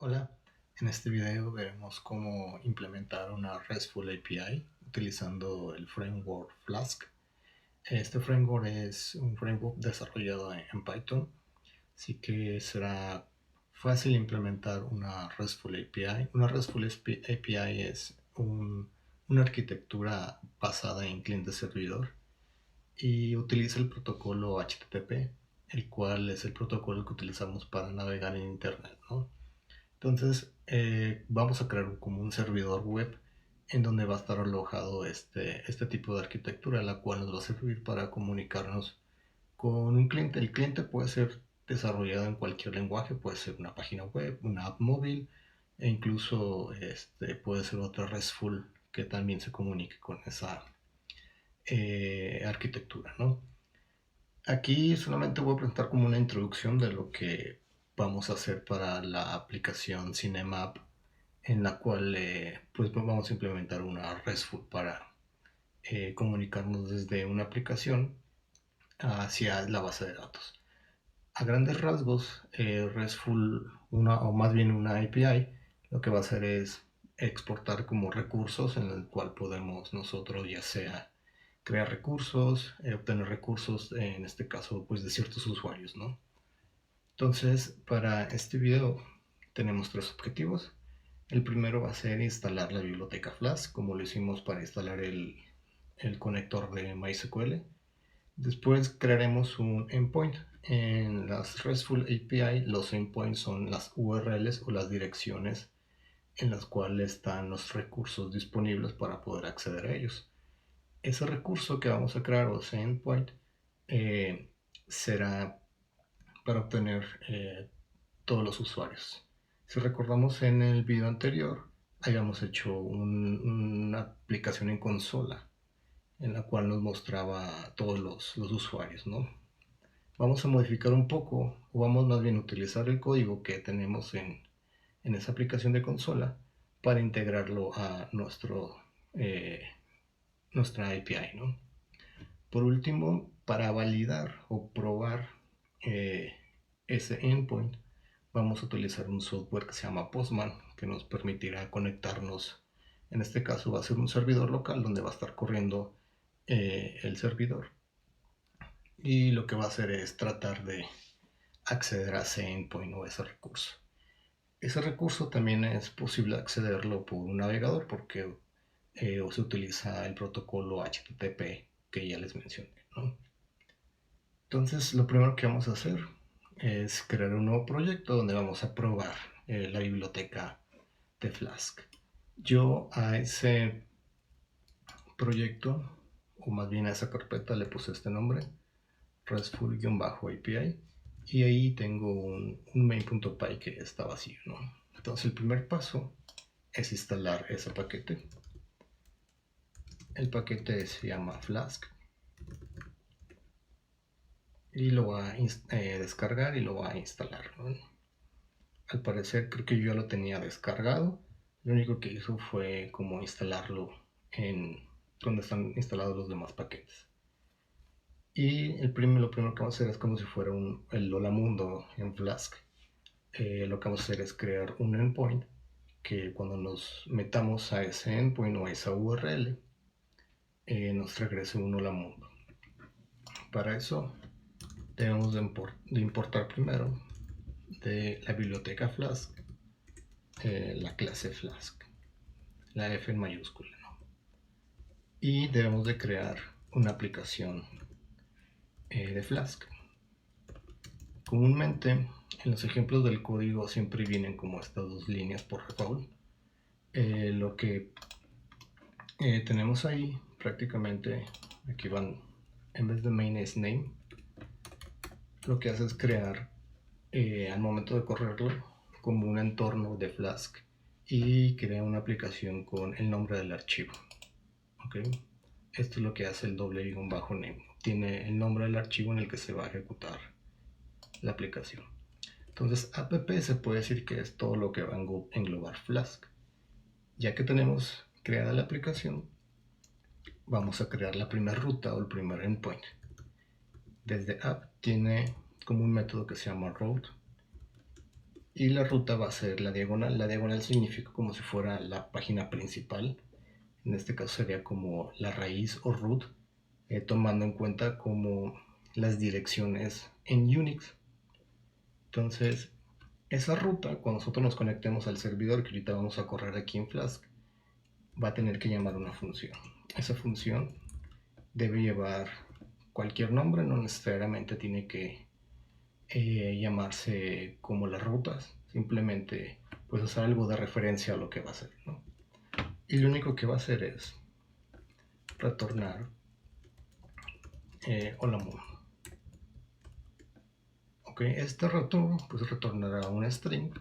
Hola, en este video veremos cómo implementar una RESTful API utilizando el framework Flask. Este framework es un framework desarrollado en Python, así que será fácil implementar una RESTful API. Una RESTful API es una arquitectura basada en cliente-servidor y utiliza el protocolo HTTP, el cual es el protocolo que utilizamos para navegar en Internet, ¿no? Entonces vamos a crear como un servidor web en donde va a estar alojado este tipo de arquitectura, la cual nos va a servir para comunicarnos con un cliente. El cliente puede ser desarrollado en cualquier lenguaje, puede ser una página web, una app móvil e incluso puede ser otra RESTful que también se comunique con esa arquitectura, ¿no? Aquí solamente voy a presentar como una introducción de lo que vamos a hacer para la aplicación Cinema App, en la cual pues vamos a implementar una RESTful para comunicarnos desde una aplicación hacia la base de datos. A grandes rasgos, RESTful, o más bien una API, lo que va a hacer es exportar como recursos en el cual podemos nosotros ya sea crear recursos, obtener recursos, en este caso pues de ciertos usuarios, ¿no? Entonces, para este video tenemos tres objetivos. El primero va a ser instalar la biblioteca Flask, como lo hicimos para instalar el conector de MySQL. Después crearemos un endpoint. En las RESTful API, los endpoints son las URLs o las direcciones en las cuales están los recursos disponibles para poder acceder a ellos. Ese recurso que vamos a crear, o ese endpoint, será para obtener todos los usuarios. Si recordamos en el video anterior, habíamos hecho una aplicación en consola en la cual nos mostraba todos los usuarios, ¿no? Vamos a modificar un poco, o vamos más bien a utilizar el código que tenemos en esa aplicación de consola para integrarlo a nuestra API, ¿no? Por último, para validar o probar eh, ese endpoint, vamos a utilizar un software que se llama Postman, que nos permitirá conectarnos. En este caso va a ser un servidor local donde va a estar corriendo el servidor, y lo que va a hacer es tratar de acceder a ese endpoint o ese recurso. Ese recurso también es posible accederlo por un navegador porque se utiliza el protocolo HTTP que ya les mencioné, ¿no? Entonces lo primero que vamos a hacer es crear un nuevo proyecto donde vamos a probar la biblioteca de Flask. Yo a ese proyecto, o más bien a esa carpeta, le puse este nombre, RESTful-API, y ahí tengo un main.py que está vacío, ¿no? Entonces el primer paso es instalar ese paquete. El paquete se llama Flask y lo va a descargar y lo va a instalar, ¿no? Al parecer creo que yo ya lo tenía descargado. Lo único que hizo fue como instalarlo en donde están instalados los demás paquetes. Y lo primero que vamos a hacer es como si fuera el Hola Mundo en Flask. Lo que vamos a hacer es crear un endpoint que cuando nos metamos a ese endpoint o a esa URL nos regrese un Hola Mundo. Para eso debemos de importar primero de la biblioteca Flask la clase Flask, la F en mayúscula, ¿no? Y debemos de crear una aplicación de Flask. Comúnmente en los ejemplos del código siempre vienen como estas dos líneas por default. Lo que tenemos ahí prácticamente, aquí van, en vez de main es name, lo que hace es crear al momento de correrlo como un entorno de Flask y crea una aplicación con el nombre del archivo. ¿Okay? Esto es lo que hace el doble-name. Tiene el nombre del archivo en el que se va a ejecutar la aplicación. Entonces app se puede decir que es todo lo que va a englobar Flask. Ya que tenemos creada la aplicación, vamos a crear la primera ruta o el primer endpoint. Desde app tiene como un método que se llama route, y la ruta va a ser la diagonal. La diagonal significa como si fuera la página principal. En este caso sería como la raíz o root, tomando en cuenta como las direcciones en Unix. Entonces, esa ruta, cuando nosotros nos conectemos al servidor que ahorita vamos a correr aquí en Flask, va a tener que llamar una función. Esa función debe llevar cualquier nombre, no necesariamente tiene que llamarse como las rutas, simplemente pues hacer algo de referencia a lo que va a hacer, ¿no? Y lo único que va a hacer es retornar hola mundo. Ok, este retorno pues retornará un string,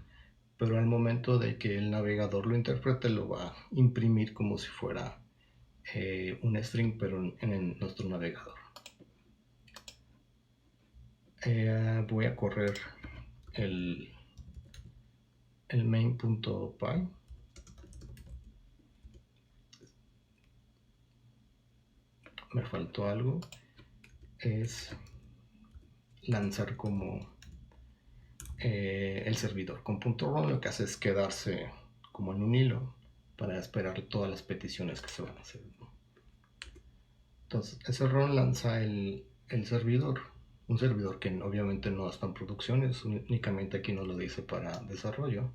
pero al momento de que el navegador lo interprete lo va a imprimir como si fuera un string, pero en nuestro navegador. Voy a correr el main.py. Me faltó algo, es lanzar como el servidor. Con .run lo que hace es quedarse como en un hilo para esperar todas las peticiones que se van a hacer, ¿no? Entonces ese run lanza el servidor, un servidor que obviamente no está en producción, es únicamente aquí nos lo dice para desarrollo,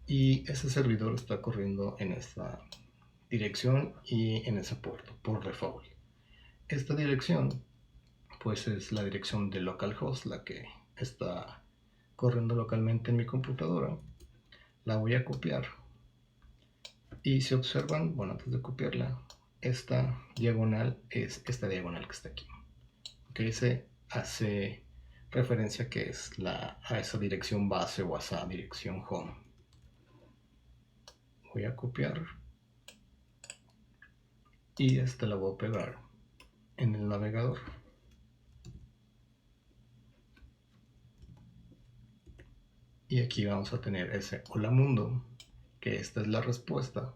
y ese servidor está corriendo en esta dirección y en ese puerto por default. Esta dirección pues es la dirección de localhost, la que está corriendo localmente en mi computadora. La voy a copiar y si observan, bueno, antes de copiarla, esta diagonal es esta diagonal que está aquí, que se hace referencia que es a esa dirección base o a esa dirección home. Voy a copiar y esta la voy a pegar en el navegador. Y aquí vamos a tener ese hola mundo, que esta es la respuesta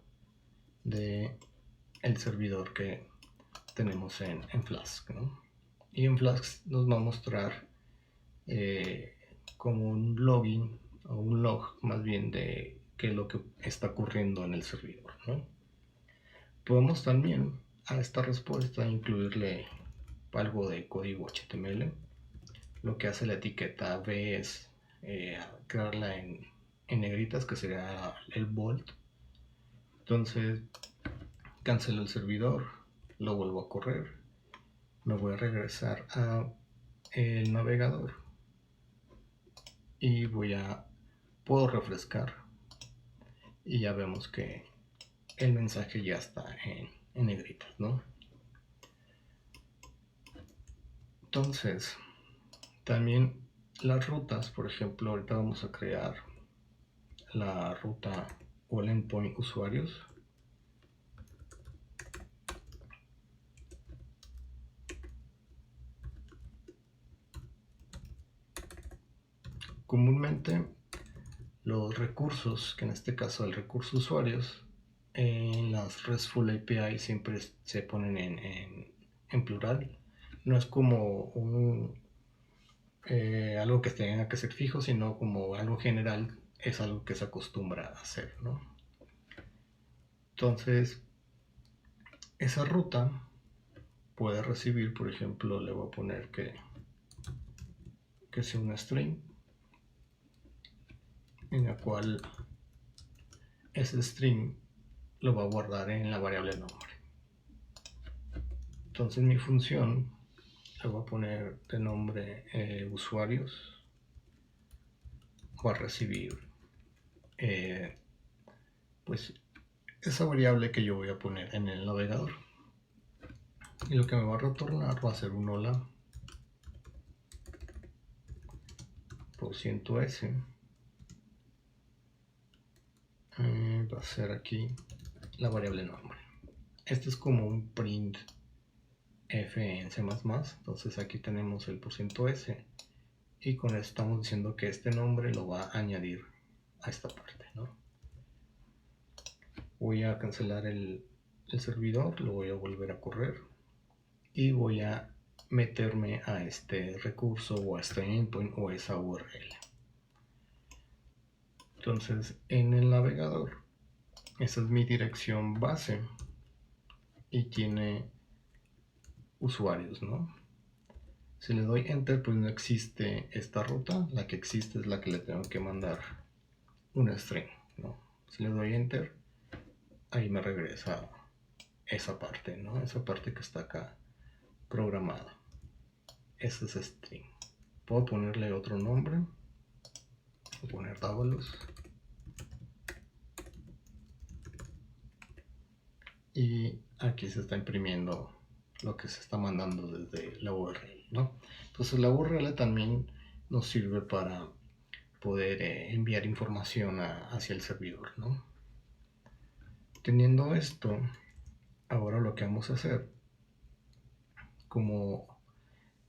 de el servidor que tenemos en Flask, ¿no? Y en Flask nos va a mostrar como un login o un log más bien de qué es lo que está ocurriendo en el servidor, ¿no? Podemos también a esta respuesta incluirle algo de código HTML. Lo que hace la etiqueta v es crearla en negritas, que sería el bold. Entonces cancelo el servidor, lo vuelvo a correr, me voy a regresar a el navegador y puedo refrescar y ya vemos que el mensaje ya está en negritas, ¿no? Entonces también las rutas, por ejemplo, ahorita vamos a crear la ruta o el endpoint usuarios. Comúnmente los recursos, que en este caso el recurso usuarios, en las RESTful API siempre se ponen en plural. No es como algo que tenga que ser fijo, sino como algo general, es algo que se acostumbra a hacer, ¿no? Entonces, esa ruta puede recibir, por ejemplo, le voy a poner que sea una string, en la cual ese string lo va a guardar en la variable nombre. Entonces mi función le voy a poner de nombre usuarios, va a recibir pues esa variable que yo voy a poner en el navegador, y lo que me va a retornar va a ser un hola %s, va a ser aquí la variable nombre. Este es como un print f en C++, entonces aquí tenemos el %s y con esto estamos diciendo que este nombre lo va a añadir a esta parte, ¿no? Voy a cancelar el servidor, lo voy a volver a correr y voy a meterme a este recurso o a este endpoint o a esa URL. Entonces en el navegador, esa es mi dirección base y tiene usuarios, ¿no? Si le doy enter, pues no existe esta ruta. La que existe es la que le tengo que mandar un string, ¿no? Si le doy enter, ahí me regresa esa parte, ¿no? Esa parte que está acá programada. Ese es string. Puedo ponerle otro nombre. Voy a poner Davalos. Y aquí se está imprimiendo lo que se está mandando desde la URL, ¿no? Entonces la URL también nos sirve para poder enviar información hacia el servidor, ¿no? Teniendo esto, ahora lo que vamos a hacer como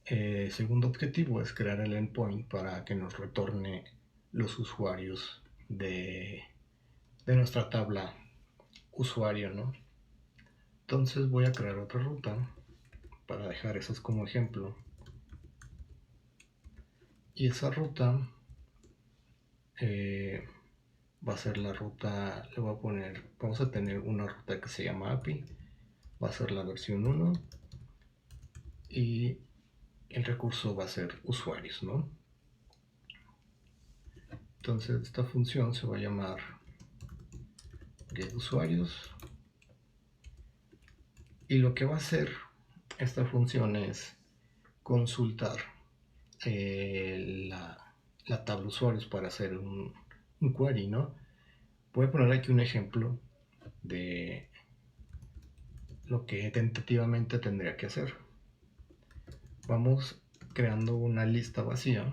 segundo objetivo es crear el endpoint para que nos retorne los usuarios de nuestra tabla usuario, ¿no? Entonces voy a crear otra ruta para dejar esas como ejemplo. Y esa ruta va a ser la ruta, le voy a poner, vamos a tener una ruta que se llama API, va a ser la versión 1 y el recurso va a ser usuarios, ¿no? Entonces esta función se va a llamar getUsuarios y lo que va a hacer esta función es consultar la tabla usuarios para hacer un query, ¿no? Voy a poner aquí un ejemplo de lo que tentativamente tendría que hacer. Vamos creando una lista vacía,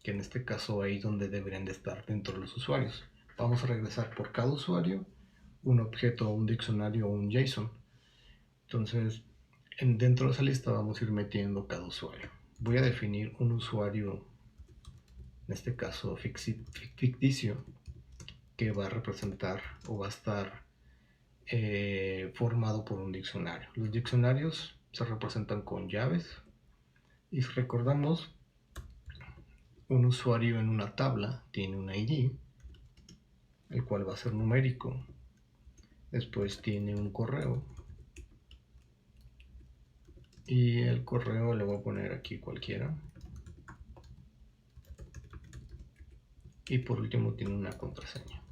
que en este caso ahí donde deberían de estar dentro de los usuarios. Vamos a regresar por cada usuario un objeto, un diccionario o un JSON. Entonces, dentro de esa lista vamos a ir metiendo cada usuario. Voy a definir un usuario, en este caso ficticio, que va a representar o va a estar formado por un diccionario. Los diccionarios se representan con llaves y si recordamos, un usuario en una tabla tiene un ID, el cual va a ser numérico. Después tiene un correo y el correo le voy a poner aquí cualquiera. Y por último tiene una contraseña.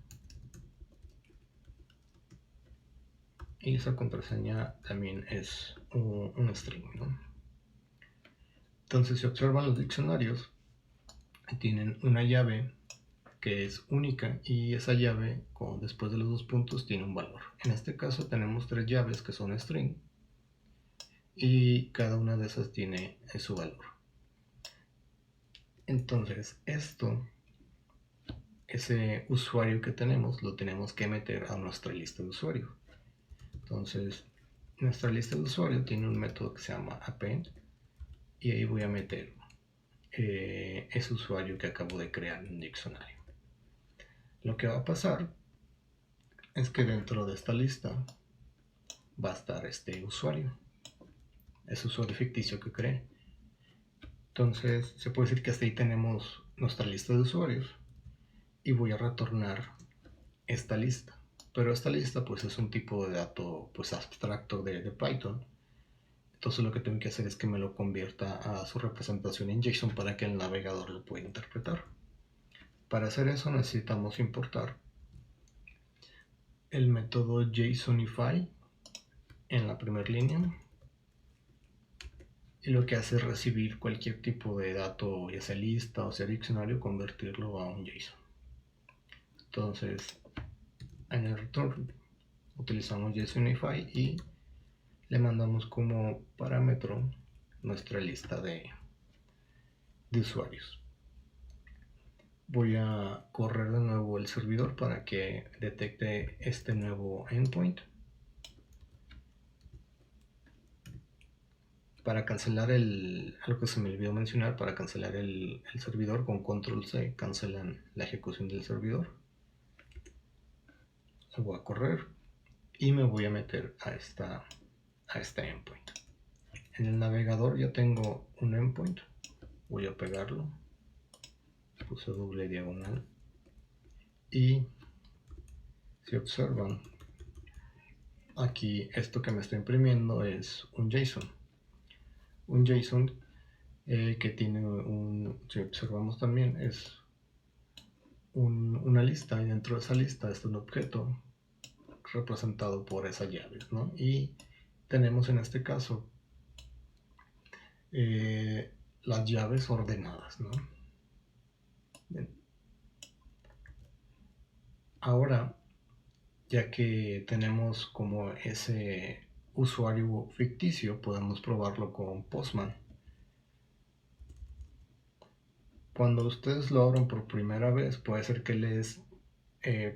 Y esa contraseña también es un string, ¿no? Entonces si observan los diccionarios, tienen una llave que es única y esa llave después de los dos puntos tiene un valor. En este caso tenemos tres llaves que son string y cada una de esas tiene su valor. Entonces ese usuario que tenemos lo tenemos que meter a nuestra lista de usuarios. Entonces nuestra lista de usuarios tiene un método que se llama append y ahí voy a meter ese usuario que acabo de crear en un diccionario. Lo que va a pasar es que dentro de esta lista va a estar este usuario, ese usuario ficticio que creé. Entonces se puede decir que hasta ahí tenemos nuestra lista de usuarios y voy a retornar esta lista. Pero esta lista pues es un tipo de dato pues abstracto de Python. Entonces lo que tengo que hacer es que me lo convierta a su representación en JSON para que el navegador lo pueda interpretar. Para hacer eso necesitamos importar el método JSONify en la primera línea y lo que hace es recibir cualquier tipo de dato, ya sea lista o sea diccionario, convertirlo a un JSON. Entonces en el return utilizamos JSONify y le mandamos como parámetro nuestra lista de usuarios. Voy a correr de nuevo el servidor para que detecte este nuevo endpoint. Para cancelar algo que se me olvidó mencionar, para cancelar el servidor con control C cancelan la ejecución del servidor. Lo voy a correr y me voy a meter a este endpoint. En el navegador ya tengo un endpoint, voy a pegarlo, puse doble diagonal Y si observan, aquí esto que me está imprimiendo es un JSON. Un JSON que tiene si observamos también, es una lista, y dentro de esa lista está un objeto representado por esas llaves, ¿no? Y tenemos en este caso las llaves ordenadas, ¿no? Bien. Ahora, ya que tenemos como ese usuario ficticio, podemos probarlo con Postman. Cuando ustedes lo abran por primera vez, puede ser que les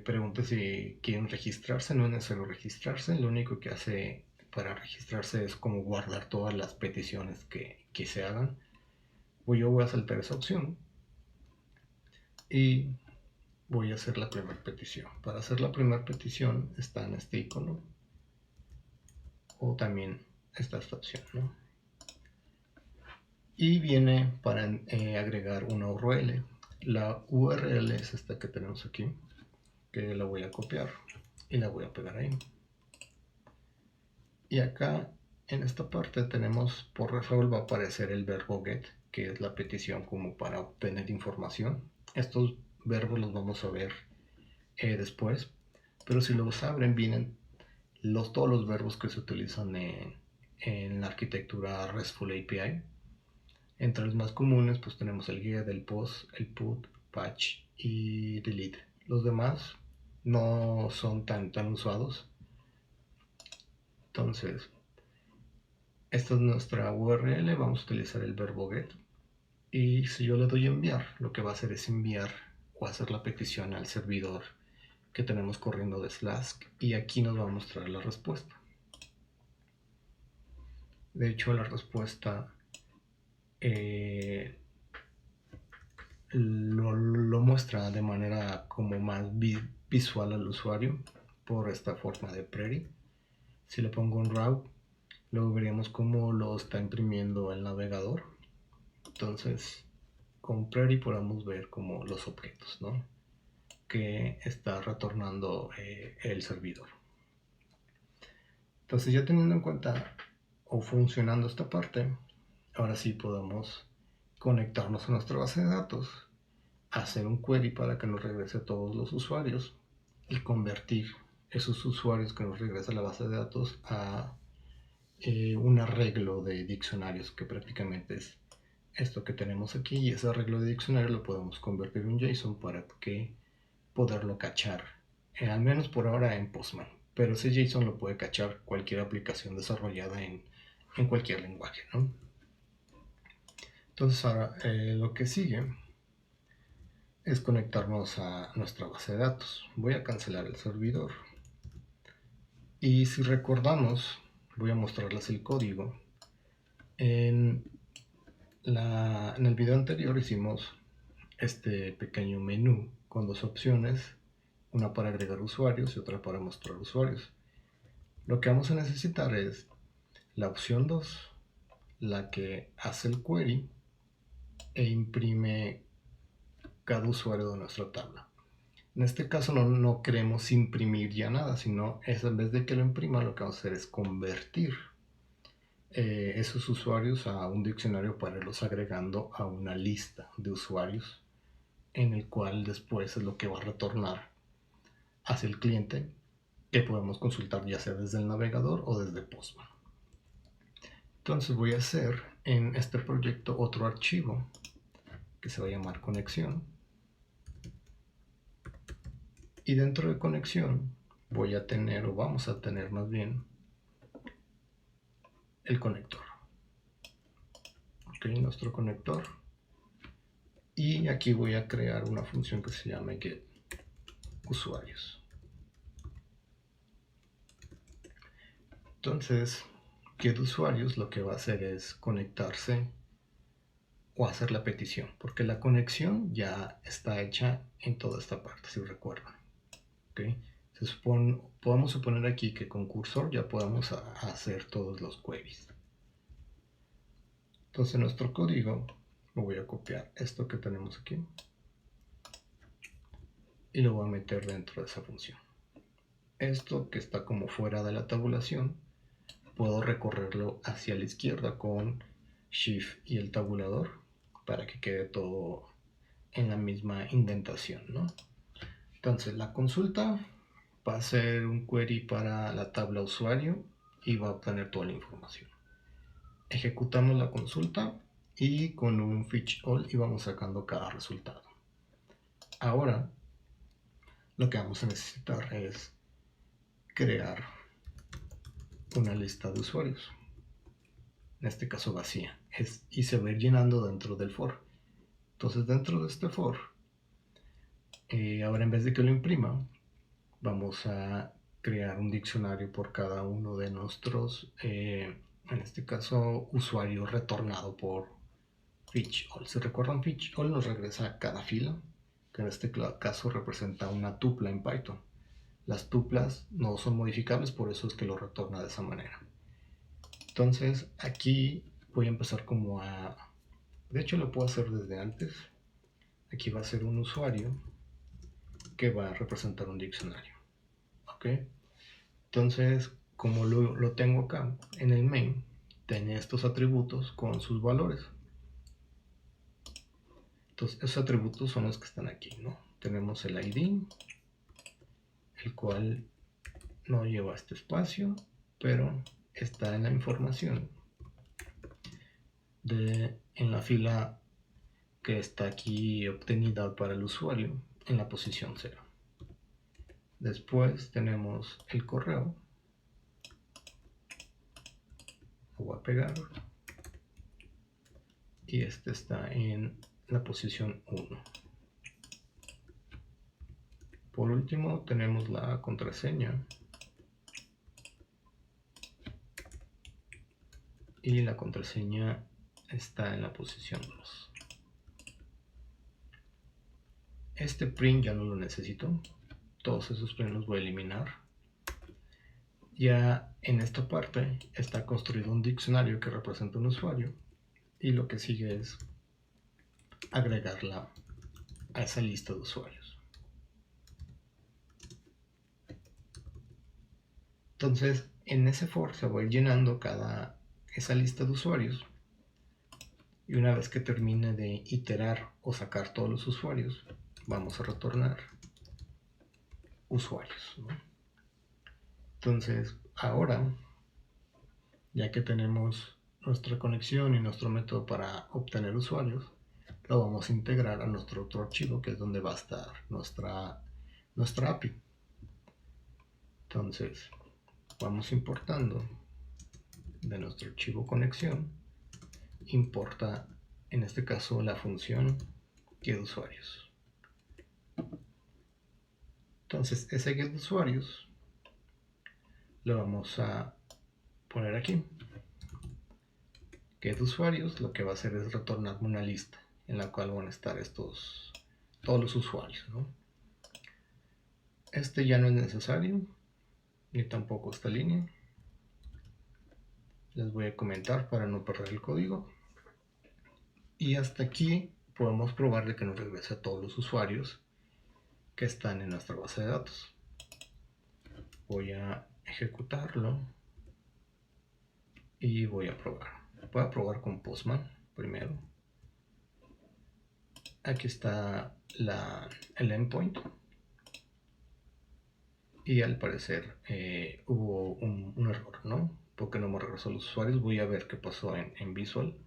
pregunte si quieren registrarse. No es necesario registrarse, lo único que hace para registrarse es como guardar todas las peticiones que se hagan. Pues yo voy a saltar esa opción y voy a hacer la primera petición. Para hacer la primera petición está en este icono, o también está esta opción, ¿no? Y viene para agregar una URL. La URL es esta que tenemos aquí, que la voy a copiar y la voy a pegar ahí. Y acá en esta parte tenemos, por default va a aparecer el verbo get, que es la petición como para obtener información. Estos verbos los vamos a ver después, pero si los abren vienen todos los verbos que se utilizan en la arquitectura RESTful API. Entre los más comunes pues tenemos el get, el post, el put, patch y delete. Los demás no son tan usados. Entonces, esta es nuestra URL, vamos a utilizar el verbo get. Y si yo le doy enviar, lo que va a hacer es enviar o hacer la petición al servidor que tenemos corriendo de Flask, y aquí nos va a mostrar la respuesta. De hecho, la respuesta lo muestra de manera como más visual al usuario por esta forma de Prairie. Si le pongo un route, luego veríamos cómo lo está imprimiendo el navegador. Entonces, con Prairie podemos ver como los objetos, ¿no?, que está retornando el servidor. Entonces, ya teniendo en cuenta o funcionando esta parte, ahora sí podemos conectarnos a nuestra base de datos, hacer un query para que nos regrese a todos los usuarios y convertir esos usuarios que nos regresa a la base de datos a un arreglo de diccionarios, que prácticamente es esto que tenemos aquí, y ese arreglo de diccionario lo podemos convertir en JSON para que poderlo cachar, al menos por ahora en Postman, pero ese JSON lo puede cachar cualquier aplicación desarrollada en cualquier lenguaje, ¿no? Entonces ahora lo que sigue es conectarnos a nuestra base de datos. Voy a cancelar el servidor y si recordamos, voy a mostrarles el código. En el video anterior hicimos este pequeño menú con dos opciones, una para agregar usuarios y otra para mostrar usuarios. Lo que vamos a necesitar es la opción 2, la que hace el query e imprime cada usuario de nuestra tabla. En este caso no queremos imprimir ya nada, sino en vez de que lo imprima, lo que vamos a hacer es convertir esos usuarios a un diccionario para irlos agregando a una lista de usuarios, en el cual después es lo que va a retornar hacia el cliente, que podemos consultar ya sea desde el navegador o desde Postman. Entonces voy a hacer en este proyecto otro archivo que se va a llamar conexión, y dentro de conexión voy a tener, o vamos a tener más bien, el conector. Ok, nuestro conector. Y aquí voy a crear una función que se llama getUsuarios. Entonces, getUsuarios lo que va a hacer es conectarse o hacer la petición, porque la conexión ya está hecha en toda esta parte, si recuerdan. ¿Okay? Podemos suponer aquí que con cursor ya podemos hacer todos los queries. Entonces, nuestro código, lo voy a copiar esto que tenemos aquí, y lo voy a meter dentro de esa función. Esto que está como fuera de la tabulación, puedo recorrerlo hacia la izquierda con Shift y el tabulador para que quede todo en la misma indentación, ¿no? Entonces la consulta va a ser un query para la tabla usuario y va a obtener toda la información. Ejecutamos la consulta y con un fetch all íbamos sacando cada resultado. Ahora lo que vamos a necesitar es crear una lista de usuarios, en este caso vacía, y se va a ir llenando dentro del for. Entonces dentro de este for, ahora en vez de que lo imprima, vamos a crear un diccionario por cada uno de nuestros, en este caso, usuario retornado por fetch all. Si recuerdan, fetch all nos regresa a cada fila, que en este caso representa una tupla en Python. Las tuplas no son modificables, por eso es que lo retorna de esa manera. Entonces aquí voy a empezar como a... De hecho lo puedo hacer desde antes. Aquí va a ser un usuario que va a representar un diccionario. ¿Ok? Entonces, como lo tengo acá en el main, tiene estos atributos con sus valores. Entonces, esos atributos son los que están aquí, ¿no? Tenemos el ID, el cual no lleva este espacio, pero está en la información en la fila que está aquí obtenida para el usuario en la posición 0. Después tenemos el correo, lo voy a pegar, y este está en la posición 1. Por último tenemos la contraseña, y la contraseña está en la posición 2. Este print ya no lo necesito, todos esos print los voy a eliminar. Ya en esta parte está construido un diccionario que representa un usuario, y lo que sigue es agregarla a esa lista de usuarios. Entonces en ese for se va a ir llenando esa lista de usuarios, y una vez que termine de iterar o sacar todos los usuarios, vamos a retornar usuarios, ¿no? Entonces ahora, ya que tenemos nuestra conexión y nuestro método para obtener usuarios, lo vamos a integrar a nuestro otro archivo, que es donde va a estar nuestra API. Entonces vamos importando de nuestro archivo conexión, importa en este caso la función getUsuarios. Entonces ese getUsuarios lo vamos a poner aquí. GetUsuarios lo que va a hacer es retornarme una lista en la cual van a estar todos los usuarios, ¿no? Este ya no es necesario, ni tampoco esta línea. Les voy a comentar para no perder el código. Y hasta aquí podemos probar de que nos regrese a todos los usuarios que están en nuestra base de datos. Voy a ejecutarlo y voy a probar. Voy a probar con Postman primero. Aquí está el endpoint, y al parecer hubo un error, ¿no? Porque no me regresó los usuarios. Voy a ver qué pasó en Visual.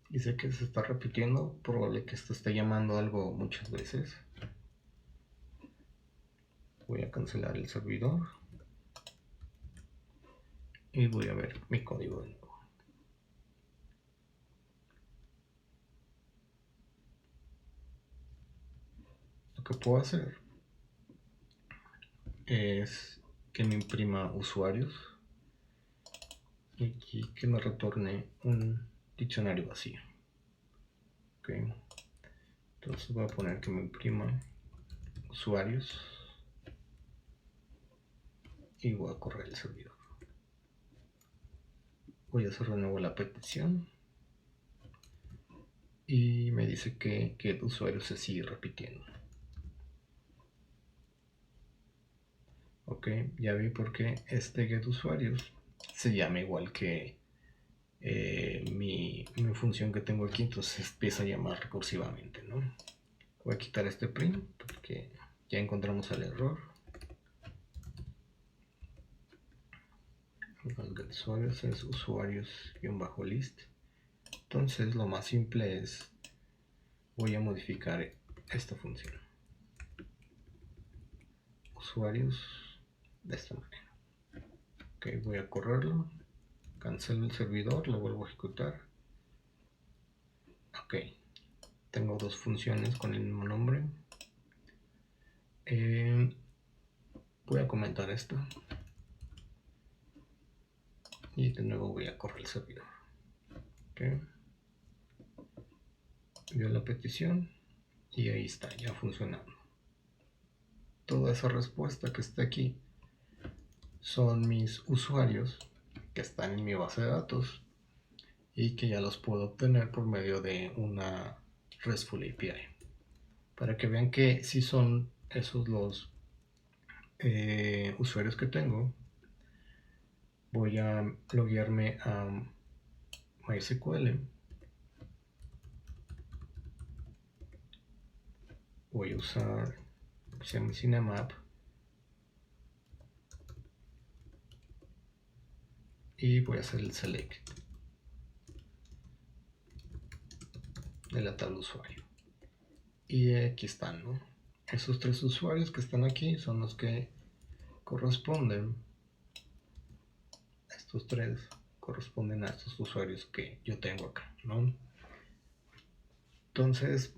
Dice que se está repitiendo, probable que esto esté llamando algo muchas veces. Voy a cancelar el servidor y voy a ver mi código de nuevo. lo que puedo hacer es que me imprima usuarios y aquí que me retorne un diccionario vacío. Ok, entonces voy a poner que me imprima usuarios y voy a correr el servidor. Voy a hacer de nuevo la petición y me dice que el usuario se sigue repitiendo. Ok, ya vi por qué este get usuarios se llama igual que mi función que tengo aquí, entonces empieza a llamar recursivamente, ¿no? Voy a quitar este print porque ya encontramos el error. El get usuarios es usuarios-list. Entonces lo más simple es, voy a modificar esta función. Usuarios de esta manera. Ok, voy a correrlo. Cancelo el servidor, lo vuelvo a ejecutar. Ok, tengo dos funciones con el mismo nombre. Voy a comentar esto. Y de nuevo voy a correr el servidor. Ok. Veo la petición y ahí está, ya funcionando. Toda esa respuesta que está aquí son mis usuarios que están en mi base de datos y que ya los puedo obtener por medio de una RESTful API. Para que vean que si son esos los usuarios que tengo, voy a loguearme a MySQL. Voy a usar lo que se llama CineMap y voy a hacer el select de la tabla usuario. Y aquí están, ¿no? Esos tres usuarios que están aquí son los que corresponden. Estos tres corresponden a estos usuarios que yo tengo acá, ¿no? Entonces,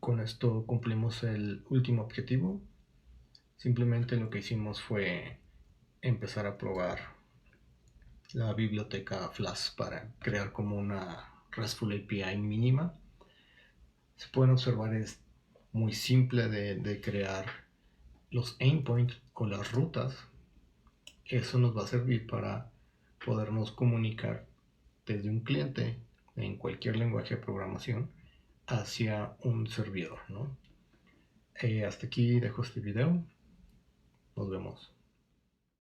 con esto cumplimos el último objetivo. Simplemente lo que hicimos fue empezar a probar la biblioteca Flask para crear como una RESTful API mínima. Se pueden observar, es muy simple de crear los endpoints o las rutas. Eso nos va a servir para podernos comunicar desde un cliente en cualquier lenguaje de programación hacia un servidor, ¿no? Hasta aquí dejo este video. Nos vemos.